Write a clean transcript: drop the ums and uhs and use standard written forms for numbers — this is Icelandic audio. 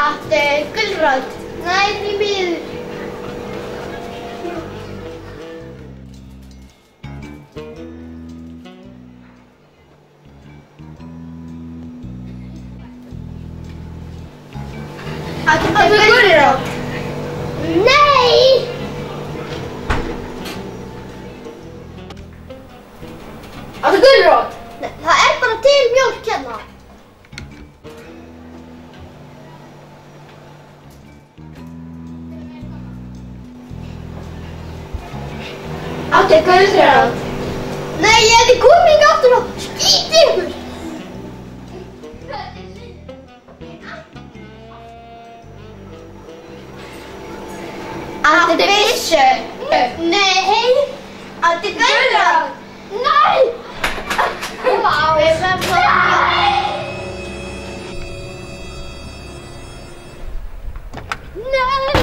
Áttu gulrót? Nei, því miður. Áttu gulrót? Nei! Áttu gulrót? Nei, það er bara til mjólk hérna. Áttu gulrót? Nei, ég hefði komið hingað aftur og skýt ykkur! Áttu byssu? Nei! Áttu gulrót? Nei! Vá, ég verð svo mjög. Nei!